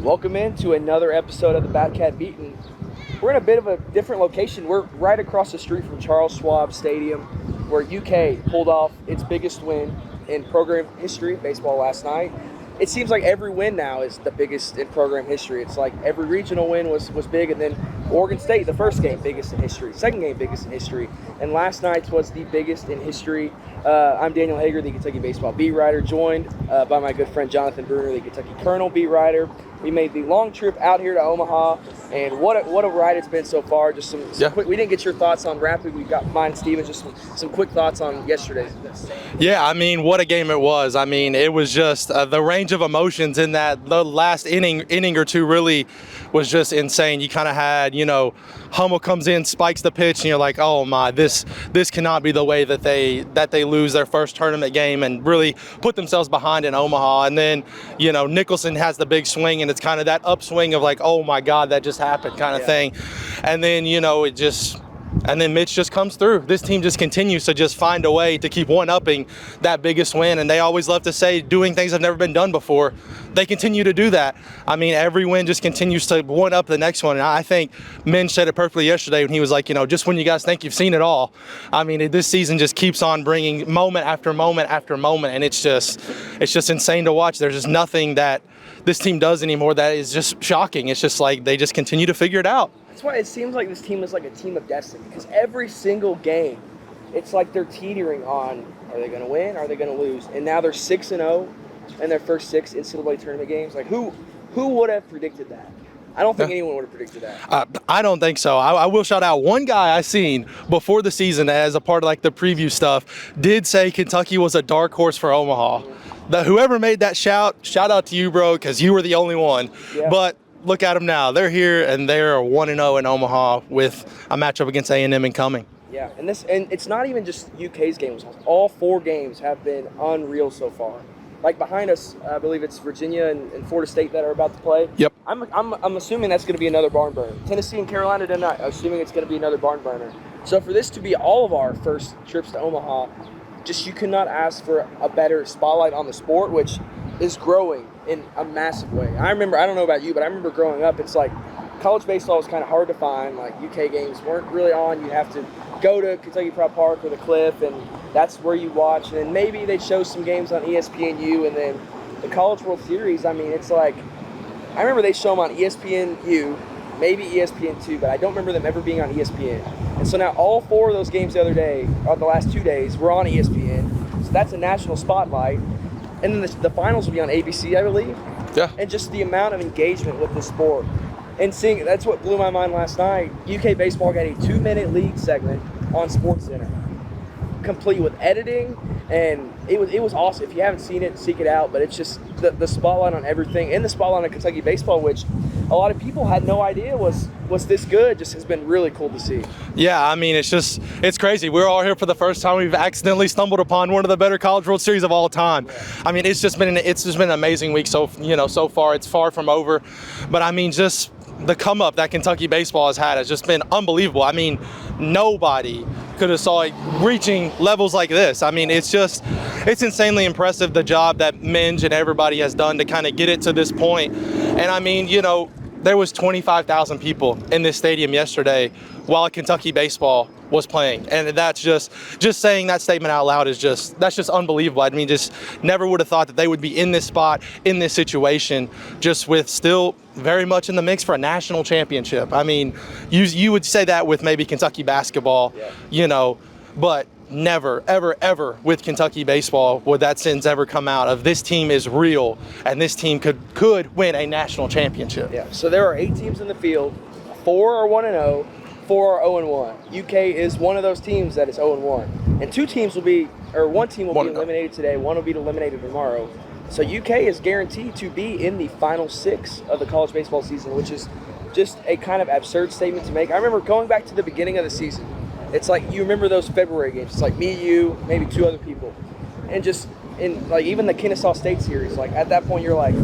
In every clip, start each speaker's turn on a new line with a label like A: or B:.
A: Welcome into another episode of the Batcat Beaten. We're in a bit of a different location. We're right across the street from Charles Schwab Stadium, where UK pulled off its biggest win in program history, baseball last night. It seems like every win now is the biggest in program history. It's like every regional win was big, and then Oregon State, the first game, biggest in history. Second game, biggest in history. And last night's was the biggest in history. I'm Daniel Hager, the Kentucky baseball beat writer, joined by my good friend Jonathan Bruner, the Kentucky Colonel beat writer. We made the long trip out here to Omaha, and what a ride it's been so far. Just some quick. We didn't get your thoughts on Rapid. We got mine, Steven. Just some quick thoughts on yesterday's.
B: Yeah, I mean, what a game it was. I mean, it was just the range of emotions in that the last inning or two really was just insane. You kind of had, Hummel comes in, spikes the pitch, and you're like, oh my, this cannot be the way that they lose their first tournament game and really put themselves behind in Omaha. And then, Nicholson has the big swing, and it's kind of that upswing of like, oh my God, that just happened kind of thing. And then, and then Mitch just comes through. This team just continues to just find a way to keep one-upping that biggest win. And they always love to say doing things have never been done before. They continue to do that. I mean, every win just continues to one-up the next one. And I think Minch said it perfectly yesterday when he was like, just when you guys think you've seen it all. I mean, this season just keeps on bringing moment after moment after moment. And it's just insane to watch. There's just nothing that this team does anymore that is just shocking. It's just like they just continue to figure it out.
A: That's why it seems like this team is like a team of destiny, because every single game, it's like they're teetering on, are they going to win? Are they going to lose? And now they're 6-0 in their first 6 NCAA tournament games. Like, who would have predicted that? I don't think anyone would have predicted that.
B: I don't think so. I will shout out one guy I seen before the season as a part of like the preview stuff did say Kentucky was a dark horse for Omaha. Whoever made that shout out to you, bro, because you were the only one. Yeah. But look at them now. They're here, and they're 1-0 in Omaha with a matchup against A&M incoming.
A: Yeah, and it's not even just UK's games. All 4 games have been unreal so far. Like behind us, I believe it's Virginia and Florida State that are about to play.
B: Yep.
A: I'm assuming that's going to be another barn burner. Tennessee and Carolina tonight, assuming it's going to be another barn burner. So for this to be all of our first trips to Omaha, just you cannot ask for a better spotlight on the sport, which is growing in a massive way. I don't know about you, but I remember growing up, it's like college baseball was kind of hard to find. Like UK games weren't really on. You'd have to go to Kentucky Prep Park or the Cliff, and that's where you watch. And then maybe they'd show some games on ESPNU, and then the College World Series, I mean, it's like, I remember they show them on ESPNU, maybe ESPN2, but I don't remember them ever being on ESPN. And so now all 4 of those games the other day, or the last 2 days, were on ESPN. So that's a national spotlight. And then the finals will be on ABC, I believe.
B: Yeah.
A: And just the amount of engagement with the sport. And seeing, that's what blew my mind last night. UK Baseball got a 2-minute league segment on SportsCenter, complete with editing, and it was awesome. If you haven't seen it, seek it out. But it's just the spotlight on everything, and the spotlight on Kentucky baseball, which a lot of people had no idea was this good, just has been really cool to see.
B: Yeah, I mean, it's crazy. We're all here for the first time. We've accidentally stumbled upon one of the better College World Series of all time. Yeah. I mean, it's just been an amazing week so far. It's far from over, but I mean, just the come up that Kentucky baseball has had has just been unbelievable. I mean, nobody could have saw it reaching levels like this. I mean, it's insanely impressive, the job that Minge and everybody has done to kind of get it to this point. And I mean, there was 25,000 people in this stadium yesterday while Kentucky baseball was playing. And that's just saying that statement out loud that's just unbelievable. I mean, just never would have thought that they would be in this spot, in this situation, just with still very much in the mix for a national championship. I mean, you would say that with maybe Kentucky basketball, but never, ever, ever with Kentucky baseball would that sentence ever come out of this team is real and this team could win a national championship.
A: Yeah, so there are 8 teams in the field. 4 are 1-0, 4 are 0-1. UK is one of those teams that is 0-1. And 1 team will be eliminated today, 1 will be eliminated tomorrow. So UK is guaranteed to be in the final 6 of the college baseball season, which is just a kind of absurd statement to make. I remember going back to the beginning of the season. It's like, you remember those February games. It's like me, you, maybe 2 other people. And just in like even the Kennesaw State series, like at that point you're like,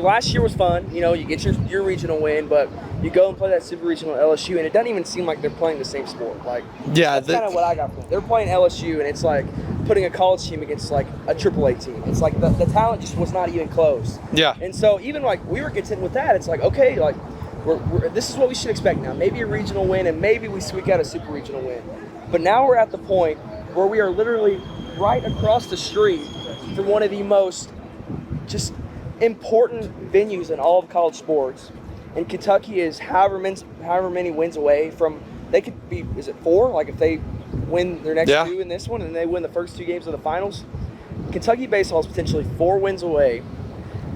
A: last year was fun. You get your regional win, but you go and play that super regional LSU, and it doesn't even seem like they're playing the same sport. Like,
B: yeah,
A: that's kind of what I got from it. They're playing LSU, and it's like putting a college team against like a AAA team. It's like the talent just was not even close.
B: Yeah.
A: And so even like we were content with that. It's like, okay, like this is what we should expect now. Maybe a regional win, and maybe we squeak out a super regional win. But now we're at the point where we are literally right across the street from one of the most just important venues in all of college sports. And Kentucky is however many wins away from, they could be, is it 4? Like if they win their next 2 in this one and they win the first 2 games of the finals, Kentucky baseball is potentially 4 wins away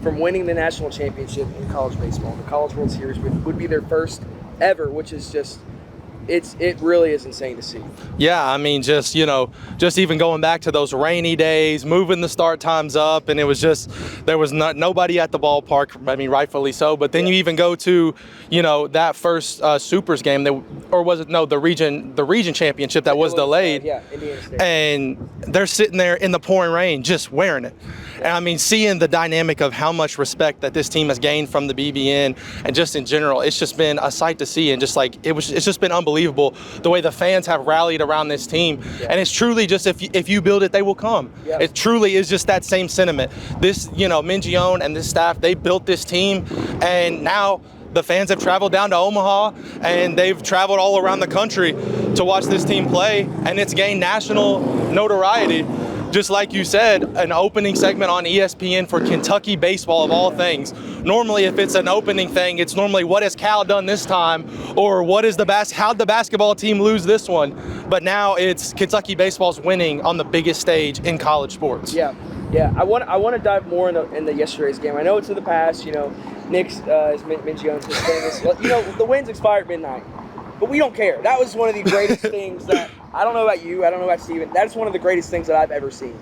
A: from winning the national championship in college baseball. The College World Series would be their first ever, which is just, it really is insane to see.
B: Yeah, I mean, just even going back to those rainy days, moving the start times up, and it was just, there was nobody at the ballpark. I mean, rightfully so. But then you even go to, that first Supers game, the region championship that was delayed.
A: Indiana State.
B: And they're sitting there in the pouring rain, just wearing it. And I mean, seeing the dynamic of how much respect that this team has gained from the BBN and just in general, it's just been a sight to see. And just like it's just been unbelievable the way the fans have rallied around this team. Yeah. And it's truly just if you build it, they will come. Yeah. It truly is just that same sentiment. This, Mingione and this staff, they built this team, and now the fans have traveled down to Omaha, and they've traveled all around the country to watch this team play, and it's gained national notoriety. Just like you said, an opening segment on ESPN for Kentucky baseball of all things. Normally, if it's an opening thing, it's normally what has Cal done this time, or what is how'd the basketball team lose this one? But now it's Kentucky baseball's winning on the biggest stage in college sports.
A: Yeah. I want to dive more into yesterday's game. I know it's in the past. Nick's as Mingione is famous. The wins expire at midnight. But we don't care. That was one of the greatest things that, I don't know about you, I don't know about Steven, that is one of the greatest things that I've ever seen.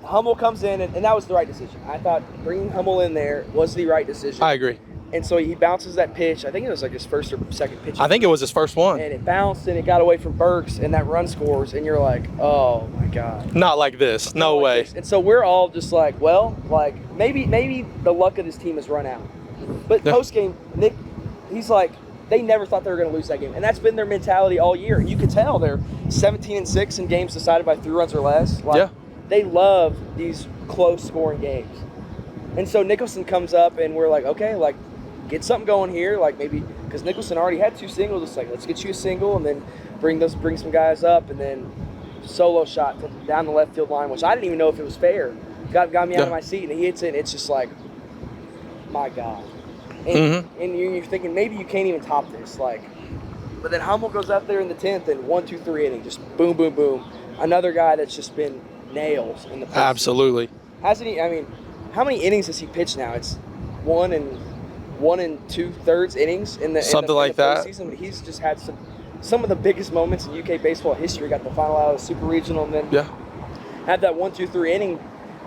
A: Hummel comes in, and that was the right decision. I thought bringing Hummel in there was the right decision.
B: I agree.
A: And so he bounces that pitch. I think it was like his first or second pitch.
B: I think it was his first one.
A: And it bounced, and it got away from Burks, and that run scores, and you're like, oh my God.
B: Not like this. No way.
A: And so we're all just like, well, like maybe the luck of this team has run out. But post-game, Nick, he's like, they never thought they were going to lose that game. And that's been their mentality all year. You could tell they're 17-6 in games decided by 3 runs or less. They love these close scoring games. And so Nicholson comes up, and we're like, okay, like, get something going here. Like, maybe, because Nicholson already had 2 singles. It's like, let's get you a single and then bring some guys up. And then solo shot down the left field line, which I didn't even know if it was fair. Got me out of my seat, and he hits it, and it's just like, my God. And, and you're thinking, maybe you can't even top this. But then Hummel goes out there in the 10th, and 1, 2, 3 inning, just boom, boom, boom. Another guy that's just been nails in the postseason.
B: Absolutely.
A: Hasn't he? I mean, how many innings has he pitched now? It's 1 and 2/3 innings in the
B: something like that.
A: Postseason. But he's just had some of the biggest moments in UK baseball history. Got the final out of the Super Regional, and then had that 1, 2, 3 inning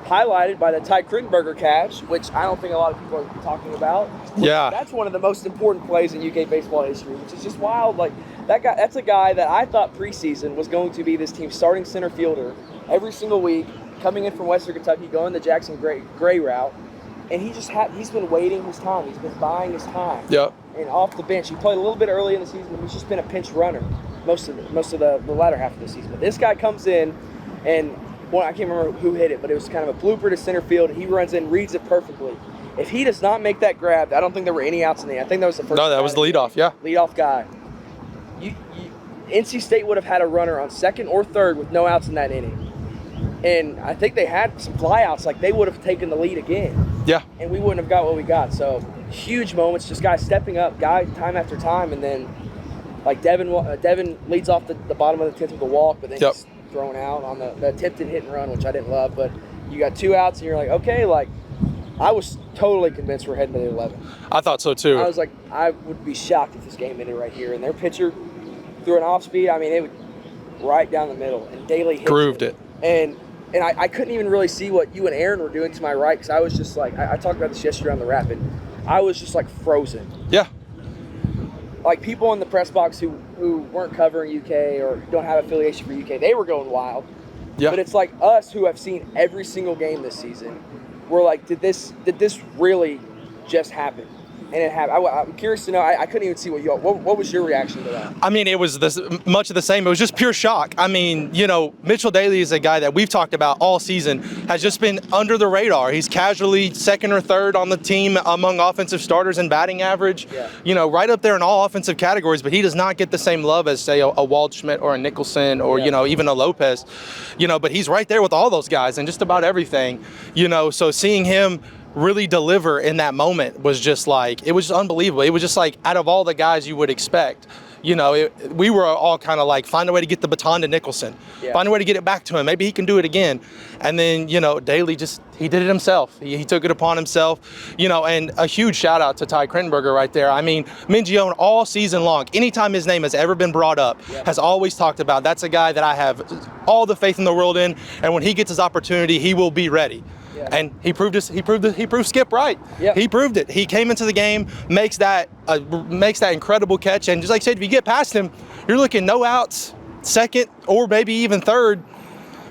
A: highlighted by the Ty Kriggenberger catch, which I don't think a lot of people are talking about.
B: Yeah.
A: That's one of the most important plays in UK baseball history, which is just wild. Like, that's a guy that I thought preseason was going to be this team's starting center fielder every single week, coming in from Western Kentucky, going the Jackson Gray route. And he's been waiting his time. He's been buying his time.
B: Yep.
A: And off the bench. He played a little bit early in the season, but he's just been a pinch runner most of the latter half of the season. But this guy comes in, and I can't remember who hit it, but it was kind of a blooper to center field. He runs in, reads it perfectly. If he does not make that grab, I don't think there were any outs in the end. I think that was the first.
B: No, that was the leadoff,
A: leadoff guy. NC State would have had a runner on second or third with no outs in that inning. And I think they had some flyouts, like they would have taken the lead again.
B: Yeah.
A: And we wouldn't have got what we got. So huge moments, just guys stepping up, time after time, and then like Devin leads off the bottom of the 10th with a walk, but then he's thrown out on the attempted hit and run, which I didn't love. But you got 2 outs, and you're like, okay, like I was totally convinced we're heading to the 11.
B: I thought so too.
A: I was like, I would be shocked if this game ended right here. And their pitcher threw an off speed. I mean, it would right down the middle, and Daly hit
B: grooved it.
A: And I couldn't even really see what you and Aaron were doing to my right, because I was just like, I talked about this yesterday on the Rapid. I was just like frozen.
B: Yeah.
A: Like people in the press box who weren't covering UK or don't have affiliation for UK, they were going wild. Yeah. But it's like us who have seen every single game this season. We're like, did this really just happen? and it happened. I'm curious to know. I couldn't even see what was your reaction to that?
B: I mean, it was much of the same. It was just pure shock. I mean, Mitchell Daly is a guy that we've talked about all season, has just been under the radar. He's casually second or third on the team among offensive starters in batting average, right up there in all offensive categories, but he does not get the same love as, say, a Waldschmidt or a Nicholson or, even a Lopez, but he's right there with all those guys and just about everything, so seeing him really deliver in that moment was just like, it was just unbelievable. It was just like, out of all the guys you would expect, we were all kind of like, find a way to get the baton to Nicholson, find a way to get it back to him. Maybe he can do it again. And then, Daly he did it himself. He took it upon himself, and a huge shout out to Ty Krenberger right there. I mean, Mingione all season long, anytime his name has ever been brought up, has always talked about, that's a guy that I have all the faith in the world in. And when he gets his opportunity, he will be ready. Yeah. And he proved Skip right. Yeah. He proved it. He came into the game, makes that incredible catch, and just like I said, if you get past him, you're looking no outs, second or maybe even third,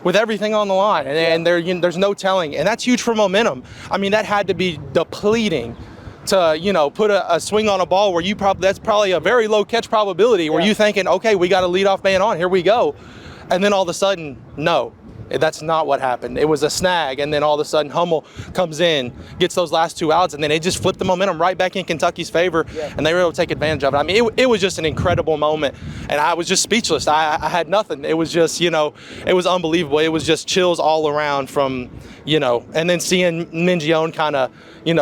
B: with everything on the line, and there's no telling, and that's huge for momentum. I mean, that had to be depleting to put a swing on a ball where that's probably a very low catch probability, where you thinking, okay, we got a leadoff man on, here we go, and then all of a sudden, no. That's not what happened. It was a snag, and then all of a sudden Hummel comes in, gets those last 2 outs, and then they just flipped the momentum right back in Kentucky's favor, and they were able to take advantage of it. I mean, it was just an incredible moment, and I was just speechless. I had nothing. It was just, it was unbelievable. It was just chills all around from, and then seeing Mingione kind of,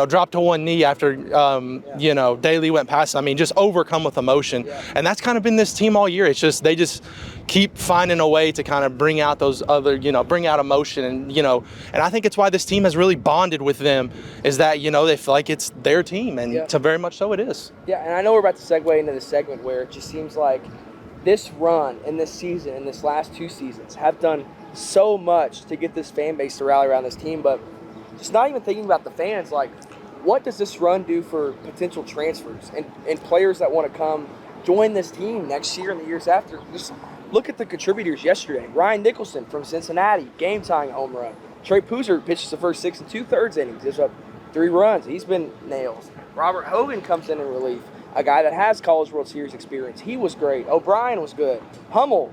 B: drop to one knee after, Daly went past. I mean, just overcome with emotion. And that's kind of been this team all year. It's just, they just keep finding a way to kind of bring out those other, bring out emotion. And I think it's why this team has really bonded with them, is that, they feel like it's their team, and to very much so it is.
A: Yeah, and I know we're about to segue into the segment where it just seems like this run in this season and this last 2 seasons have done so much to get this fan base to rally around this team, but just not even thinking about the fans, like, what does this run do for potential transfers and players that want to come join this team next year and the years after? Just look at the contributors yesterday. Ryan Nicholson from Cincinnati, game-tying home run. Trey Poozer pitches the first 6 2/3 innings, gives up 3 runs. He's been nails. Robert Hogan comes in relief, a guy that has College World Series experience. He was great. O'Brien was good. Hummel,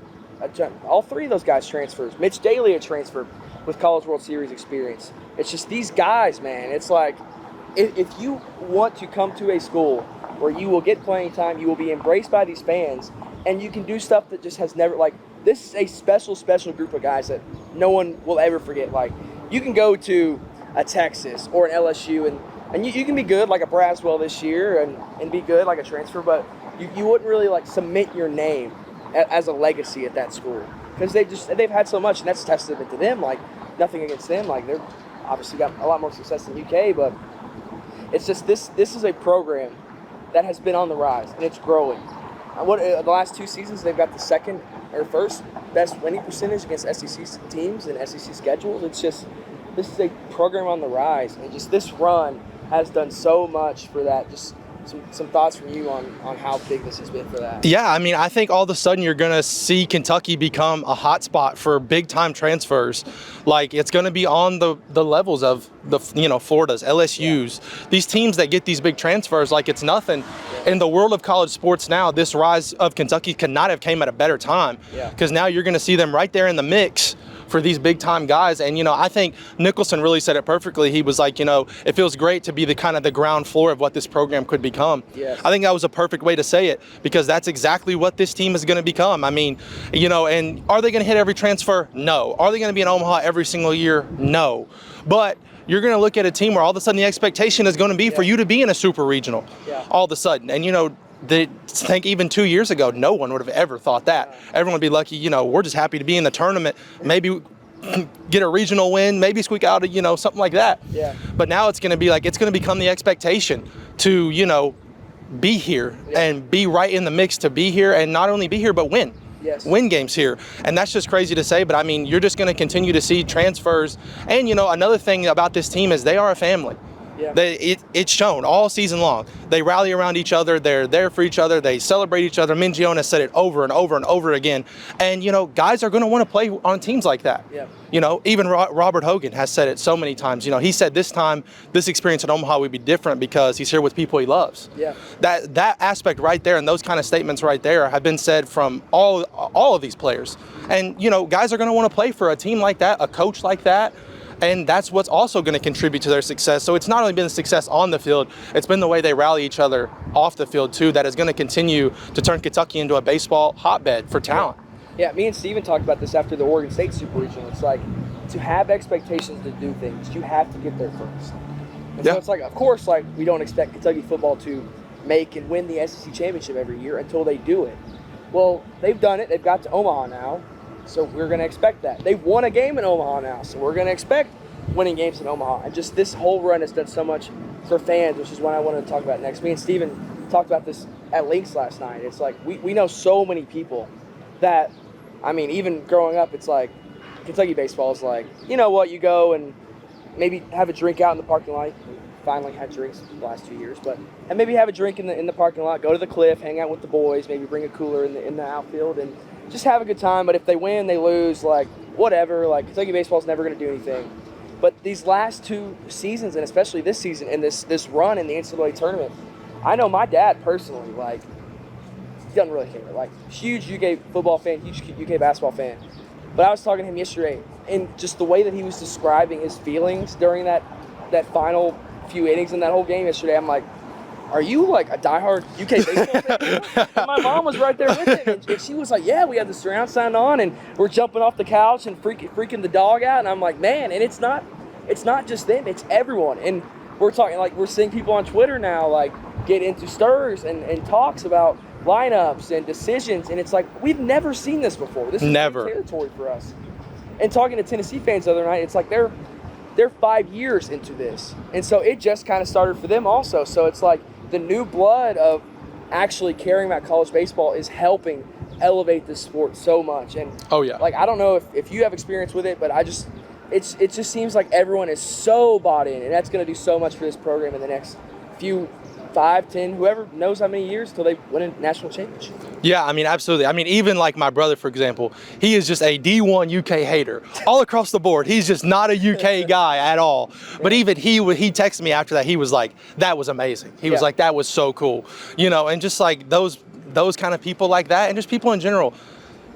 A: all 3 of those guys transfers. Mitch Daly, a transfer with College World Series experience. It's just these guys, man. It's like, if you want to come to a school where you will get playing time, you will be embraced by these fans, and you can do stuff that just has never, like, this is a special, special group of guys that no one will ever forget. Like, you can go to a Texas or an LSU, and you can be good like a Braswell this year and be good like a transfer, but you wouldn't really, like, cement your name as a legacy at that school, because they've had so much, and that's testament to them. Like, nothing against them. Like, they're obviously got a lot more success than UK, but it's just this is a program that has been on the rise, and it's growing. The last 2 seasons, they've got the second or first best winning percentage against SEC teams and SEC schedules. It's just, this is a program on the rise, and just this run has done so much for that. Just some thoughts from you on how big this has been for that.
B: Yeah, I mean, I think all of a sudden you're going to see Kentucky become a hot spot for big-time transfers. Like, it's going to be on the levels of the, Florida's, LSU's, these teams that get these big transfers like it's nothing. In the world of college sports now, this rise of Kentucky could not have came at a better time, because now you're going to see them right there in the mix for these big-time guys. And, I think Nicholson really said it perfectly. He was like, it feels great to be the kind of the ground floor of what this program could become. Yes. I think that was a perfect way to say it, because that's exactly what this team is going to become. I mean, and are they going to hit every transfer? No. Are they going to be in Omaha every single year? No. But you're going to look at a team where all of a sudden the expectation is going to be for you to be in a super regional all of a sudden. And, I think even 2 years ago, no one would have ever thought that. Everyone would be lucky, we're just happy to be in the tournament, maybe get a regional win, maybe squeak out something like that. Yeah. But now it's going to be like, it's going to become the expectation to, be here and be right in the mix, to be here and not only be here, but win. Yes. Win games here. And that's just crazy to say, but I mean, you're just going to continue to see transfers. And, another thing about this team is they are a family.
A: Yeah.
B: It's shown all season long. They rally around each other. They're there for each other. They celebrate each other. Mingione said it over and over and over again. And, guys are going to want to play on teams like that.
A: Yeah.
B: Even Robert Hogan has said it so many times. He said this time, this experience in Omaha would be different because he's here with people he loves.
A: Yeah.
B: That aspect right there and those kind of statements right there have been said from all of these players. And, guys are going to want to play for a team like that, a coach like that. And that's what's also going to contribute to their success. So it's not only been the success on the field, it's been the way they rally each other off the field too that is going to continue to turn Kentucky into a baseball hotbed for talent.
A: Yeah, me and Steven talked about this after the Oregon State Super Regional. It's like, to have expectations to do things, you have to get there first. And so it's like, of course, like, we don't expect Kentucky football to make and win the SEC championship every year until they do it. Well, they've done it. They've got to Omaha now. So we're going to expect that. They've won a game in Omaha now, so we're going to expect winning games in Omaha. And just this whole run has done so much for fans, which is what I wanted to talk about next. Me and Steven talked about this at Lynx last night. It's like we know so many people that, even growing up, it's like Kentucky baseball is like, you know what, you go and maybe have a drink out in the parking lot. We finally had drinks the last 2 years, and maybe have a drink in the parking lot, go to the cliff, hang out with the boys, maybe bring a cooler in the outfield, and just have a good time. But if they win, they lose, like, whatever. Like, Kentucky baseball is never going to do anything. But these last 2 seasons, and especially this season and this run in the NCAA tournament, I know my dad personally, like, doesn't really care. Like, huge UK football fan, huge UK basketball fan. But I was talking to him yesterday, and just the way that he was describing his feelings during that final few innings in that whole game yesterday, I'm like, are you like a diehard UK baseball fan? And my mom was right there with him, and she was like, yeah, we had the surround sound on, and we're jumping off the couch and freaking the dog out. And I'm like, man, and it's not just them, it's everyone. And we're talking, like, we're seeing people on Twitter now, like, get into stirs and talks about lineups and decisions, and it's like, we've never seen this before. This is new territory for us. And talking to Tennessee fans the other night, it's like they're 5 years into this, and so it just kind of started for them also. So it's like the new blood of actually caring about college baseball is helping elevate this sport so much. And like, I don't know if you have experience with it, but it just seems like everyone is so bought in, and that's going to do so much for this program in the next few 5, 10, whoever knows how many years till they win a national championship.
B: Yeah, absolutely. Even like my brother, for example, he is just a D1 UK hater all across the board. He's just not a UK guy at all. But even he texted me after that. He was like, that was amazing. He was like, that was so cool. And just like those kind of people like that, and just people in general,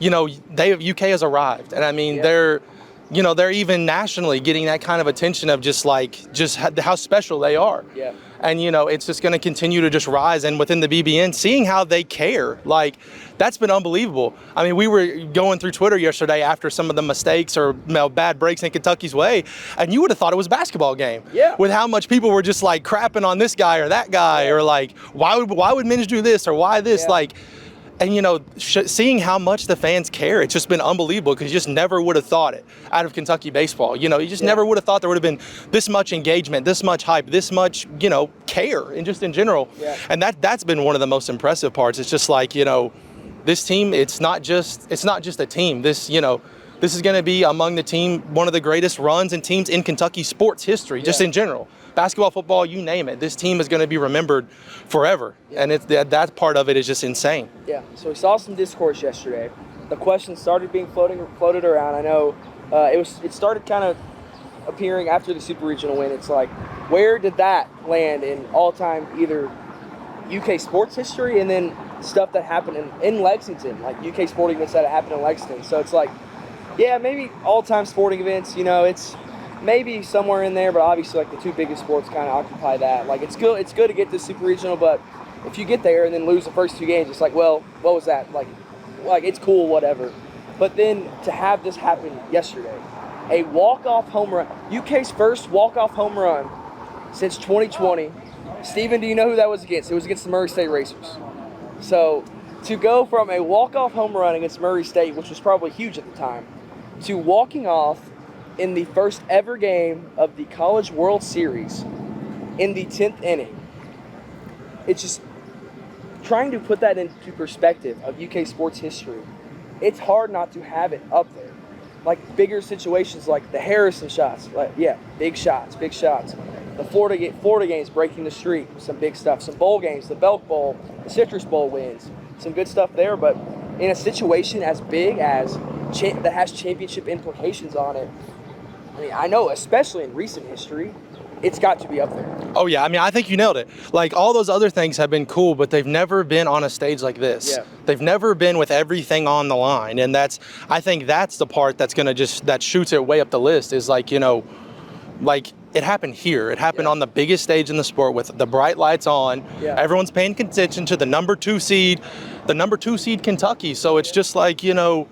B: UK has arrived. And they're even nationally getting that kind of attention of just how special they are.
A: Yeah.
B: And, it's just going to continue to just rise. And within the BBN, seeing how they care, like, that's been unbelievable. We were going through Twitter yesterday after some of the mistakes or bad breaks in Kentucky's way, and you would have thought it was a basketball game.
A: Yeah. With
B: how much people were just, like, crapping on this guy or that guy, or, like, why would Minge do this or why this? Yeah. Like, and, seeing how much the fans care, it's just been unbelievable, because you just never would have thought it out of Kentucky baseball. You just never would have thought there would have been this much engagement, this much hype, this much, care, and just in general.
A: Yeah.
B: And that's been one of the most impressive parts. It's just like, this team, it's not just a team. This is going to be among the team, one of the greatest runs and teams in Kentucky sports history, just in general. Basketball, football, you name it. This team is going to be remembered forever. Yeah. And that part of it is just insane.
A: Yeah, so we saw some discourse yesterday. The questions started being floated around. I know it started kind of appearing after the Super Regional win. It's like, where did that land in all-time either UK sports history and then stuff that happened in Lexington, like UK sporting events that happened in Lexington. So it's like, yeah, maybe all-time sporting events, it's maybe somewhere in there, but obviously, like, the 2 biggest sports kind of occupy that. Like, it's good to get to Super Regional, but if you get there and then lose the first 2 games, it's like, well, what was that? Like it's cool, whatever. But then to have this happen yesterday, a walk-off home run, UK's first walk-off home run since 2020. Steven, do you know who that was against? It was against the Murray State Racers. So to go from a walk-off home run against Murray State, which was probably huge at the time, to walking off in the first ever game of the College World Series in the 10th inning. It's just trying to put that into perspective of UK sports history. It's hard not to have it up there. Like bigger situations like the Harrison shots, big shots. The Florida games breaking the streak, some big stuff. Some bowl games, the Belk Bowl, the Citrus Bowl wins, some good stuff there. But in a situation as big as that has championship implications on it, I mean, I know, especially in recent history, it's got to be up there.
B: Oh, yeah. I mean, I think you nailed it. Like, all those other things have been cool, but they've never been on a stage like this.
A: Yeah.
B: They've never been with everything on the line. And I think that's the part that's going to that shoots it way up the list is like, you know, like it happened here. It happened on the biggest stage in the sport with the bright lights on.
A: Yeah.
B: Everyone's paying attention to the number 2 seed Kentucky. So it's just like, you know,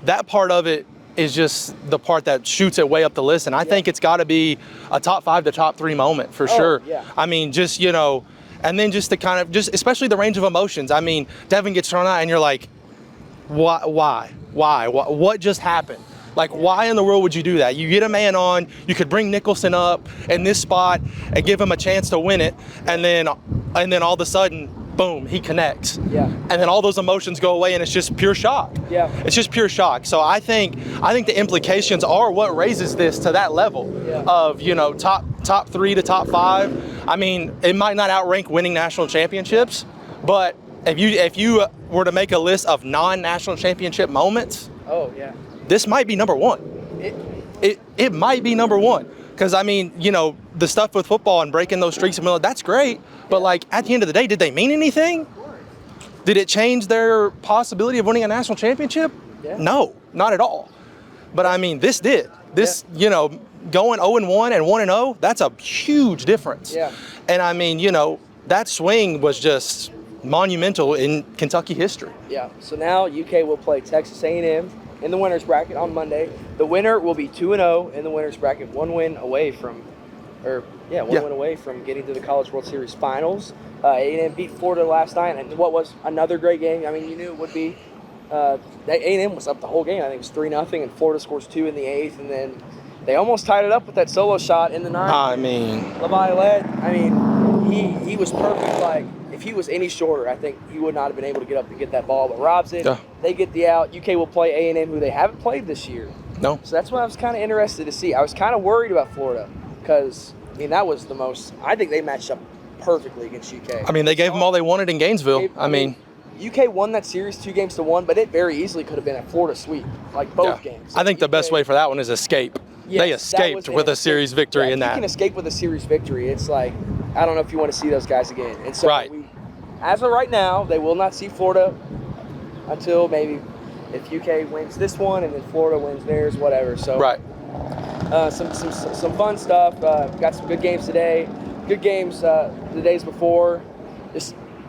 B: that part of it is just the part that shoots it way up the list. And I think it's got to be a top 5 to top 3 moment for sure.
A: Yeah.
B: I mean, just, you know, and then just the kind of, just especially the range of emotions. I mean, Devin gets thrown out and you're like, why? What just happened? Like, why in the world would you do that? You get a man on, you could bring Nicholson up in this spot and give him a chance to win it. And then all of a sudden, boom, he connects.
A: Yeah.
B: And then all those emotions go away and it's just pure shock.
A: Yeah.
B: It's just pure shock. So I think the implications are what raises this to that level of, you know, top 3 to top 5. I mean, it might not outrank winning national championships, but if you were to make a list of non-national championship moments, this might be number 1. It might be number 1. Because, I mean, you know, the stuff with football and breaking those streaks, that's great. But, like, at the end of the day, did they mean anything? Did it change their possibility of winning a national championship?
A: Yeah.
B: No, not at all. But, I mean, this did. This, you know, going 0-1 and 1-0, that's a huge difference.
A: Yeah.
B: And, I mean, you know, that swing was just monumental in Kentucky history.
A: Yeah. So now UK will play Texas A&M in the winners bracket on Monday. The winner will be 2-0 in the winners bracket, one win away from getting to the College World Series finals. A&M beat Florida last night, and what was another great game. I mean, you knew it would be. A&M was up the whole game. I think it was 3-0, and Florida scores 2 in the 8th, and then they almost tied it up with that solo shot in the 9th.
B: I mean,
A: Laviolette, I mean, he was perfect. Like, if he was any shorter, I think he would not have been able to get up and get that ball. But robs it. Yeah. They get the out. UK will play A&M, who they haven't played this year.
B: No.
A: So that's what I was kind of interested to see. I was kind of worried about Florida because, I mean, that was the most – I think they matched up perfectly against UK.
B: I mean, they gave them all they wanted in Gainesville.
A: UK won that series 2-1, but it very easily could have been a Florida sweep, like both games.
B: I think the best way for that one is escape.
A: Yes,
B: they escaped with a series victory in that.
A: If you can escape with a series victory, it's like, I don't know if you want to see those guys again. And so as of right now, they will not see Florida until maybe if UK wins this one and then Florida wins theirs, whatever. So some fun stuff. Got some good games today. Good games the days before.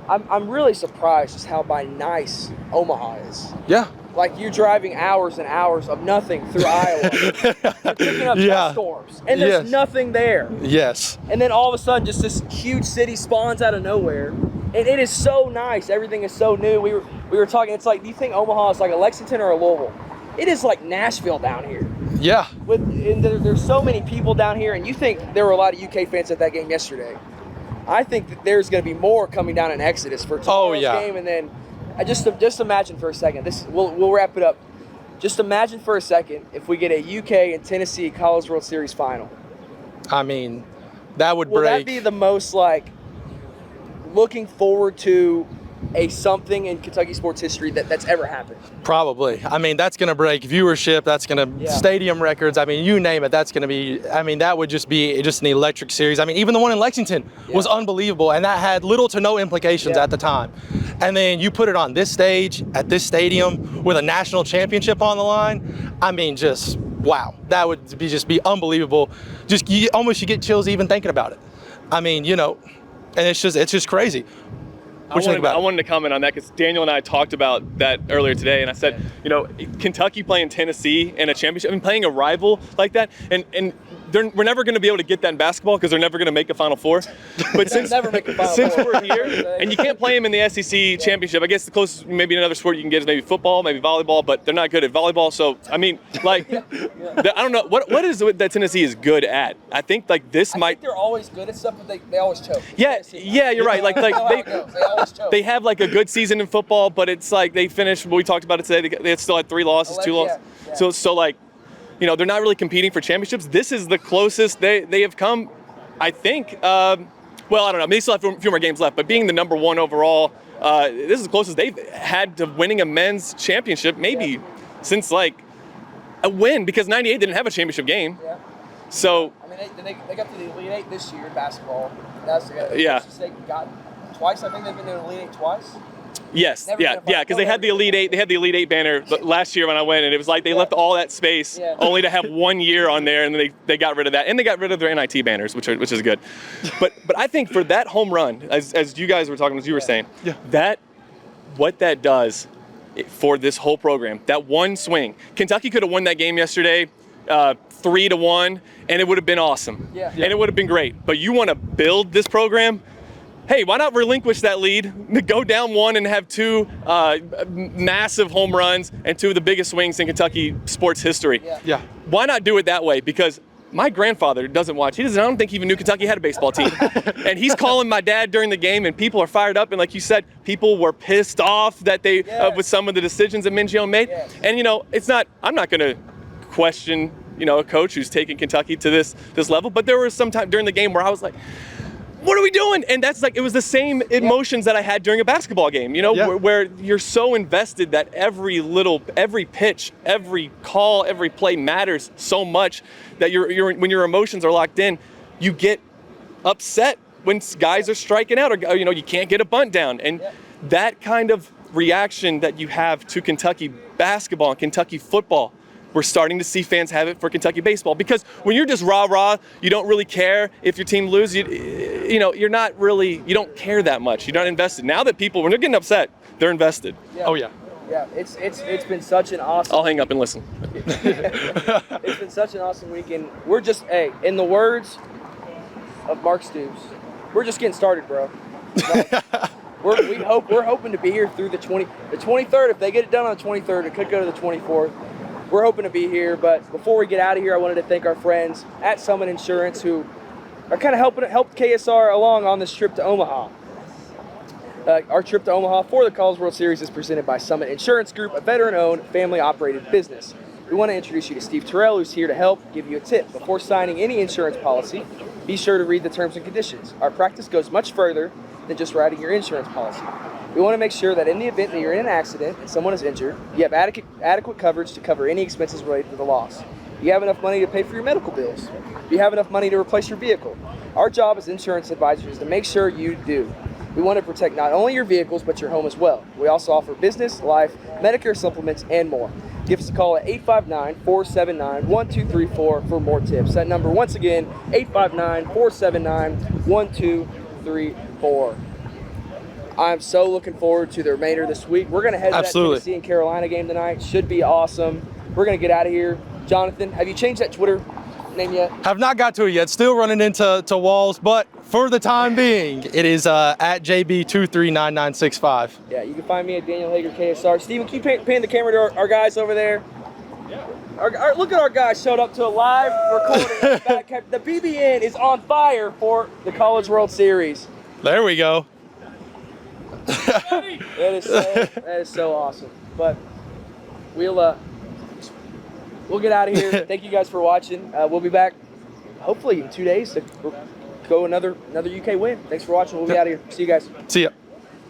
A: I'm really surprised just how nice Omaha is.
B: Yeah.
A: Like, you're driving hours and hours of nothing through Iowa. You're picking up dust storms, and there's nothing there.
B: Yes.
A: And then all of a sudden, just this huge city spawns out of nowhere. And it is so nice. Everything is so new. We were talking, it's like, do you think Omaha is like a Lexington or a Louisville? It is like Nashville down here.
B: Yeah.
A: And there's so many people down here, and you think there were a lot of UK fans at that game yesterday. I think that there's going to be more coming down in Exodus for tomorrow's game, and then just imagine for a second. We'll wrap it up. Just imagine for a second if we get a UK and Tennessee College World Series final.
B: I mean, that would break.
A: Will that be the most, like, looking forward to a something in Kentucky sports history that's ever happened?
B: Probably. I mean, that's going to break viewership. That's going to stadium records. I mean, you name it. That's going to be. I mean, that would just be just an electric series. I mean, even the one in Lexington was unbelievable, and that had little to no implications at the time. And then you put it on this stage at this stadium with a national championship on the line. I mean, just wow. That would just be unbelievable. Just you get chills even thinking about it. I mean, you know, and it's just crazy.
C: I wanted to comment on that because Daniel and I talked about that earlier today, and I said, you know, Kentucky playing Tennessee in a championship, I mean, playing a rival like that, and we're never going to be able to get that in basketball because they're never going to make a Final Four. But since we're here, and you can't play them in the SEC championship, I guess the closest maybe another sport you can get is maybe football, maybe volleyball, but they're not good at volleyball. So I mean, like, I don't know what is it that Tennessee is good at. I think like this
A: I think they're always good at stuff, but they always choke.
C: Yeah, you're right. Like they have like a good season in football, but it's like they finished. We talked about it today. They still had 3 losses, 2 losses. So like, you know, they're not really competing for championships. This is the closest they have come I think, well, I don't know. They still have a few more games left, but being the number 1 overall, this is the closest they've had to winning a men's championship maybe since like a win, because '98 didn't have a championship game.
A: Yeah.
C: So
A: I mean, they got to the Elite Eight this year in basketball. That's
C: yeah.
A: They got twice. I think they've been to the Elite Eight twice.
C: Yes, yeah, because they had the Elite Eight. They had the Elite Eight banner last year when I went, and it was like they left all that space only to have 1 year on there, and then they got rid of that, and they got rid of their NIT banners, which is good. But I think for that home run, as you guys were talking, as you were saying, what that does for this whole program, that one swing, Kentucky could have won that game yesterday, 3-1, and it would have been awesome, and it would have been great. But you want to build this program. Hey, why not relinquish that lead, go down 1 and have 2 massive home runs and 2 of the biggest swings in Kentucky sports history?
B: Yeah.
C: Why not do it that way? Because my grandfather doesn't watch. I don't think he even knew Kentucky had a baseball team. And he's calling my dad during the game, and people are fired up. And like you said, people were pissed off that they with some of the decisions that Mingio made. And it's not. I'm not going to question a coach who's taking Kentucky to this level. But there was some time during the game where I was like, what are we doing? And that's like, it was the same emotions that I had during a basketball game, where you're so invested that every pitch, every call, every play matters so much that when your emotions are locked in, you get upset when guys are striking out, or you can't get a bunt down. And that kind of reaction that you have to Kentucky basketball and Kentucky football, we're starting to see fans have it for Kentucky baseball, because when you're just rah-rah, you don't really care if your team loses. You don't care that much. You're not invested. Now that when they're getting upset, they're invested.
A: Yeah.
B: Oh yeah.
A: Yeah, it's been such an awesome.
C: I'll hang up and listen.
A: It's been such an awesome weekend. We're just, in the words of Mark Stoops, we're just getting started, bro. We're hoping to be here through the 23rd. If they get it done on the 23rd, it could go to the 24th. We're hoping to be here, but before we get out of here, I wanted to thank our friends at Summit Insurance who are kind of helped KSR along on this trip to Omaha. Our trip to Omaha for the College World Series is presented by Summit Insurance Group, a veteran-owned, family-operated business. We want to introduce you to Steve Terrell, who's here to help give you a tip. Before signing any insurance policy, be sure to read the terms and conditions. Our practice goes much further than just writing your insurance policy. We want to make sure that in the event that you're in an accident and someone is injured, you have adequate coverage to cover any expenses related to the loss. Do you have enough money to pay for your medical bills? Do you have enough money to replace your vehicle? Our job as insurance advisors is to make sure you do. We want to protect not only your vehicles, but your home as well. We also offer business, life, Medicare supplements, and more. Give us a call at 859-479-1234 for more tips. That number, once again, 859-479-1234. I'm so looking forward to the remainder of this week. We're going to head to that Tennessee and Carolina game tonight. Should be awesome. We're going to get out of here. Jonathan, have you changed that Twitter name yet?
B: Have not got to it yet. Still running into walls, but for the time being, it is at JB239965.
A: Yeah, you can find me at Daniel Hager KSR. Steven, keep paying the camera to our guys over there. Yeah. Look at our guys showed up to a live recording. The BBN is on fire for the College World Series.
B: There we go.
A: That is so awesome. But we'll get out of here. Thank you guys for watching. We'll be back hopefully in 2 days to go another UK win. Thanks for watching. We'll be out of here. See you guys.
B: See ya.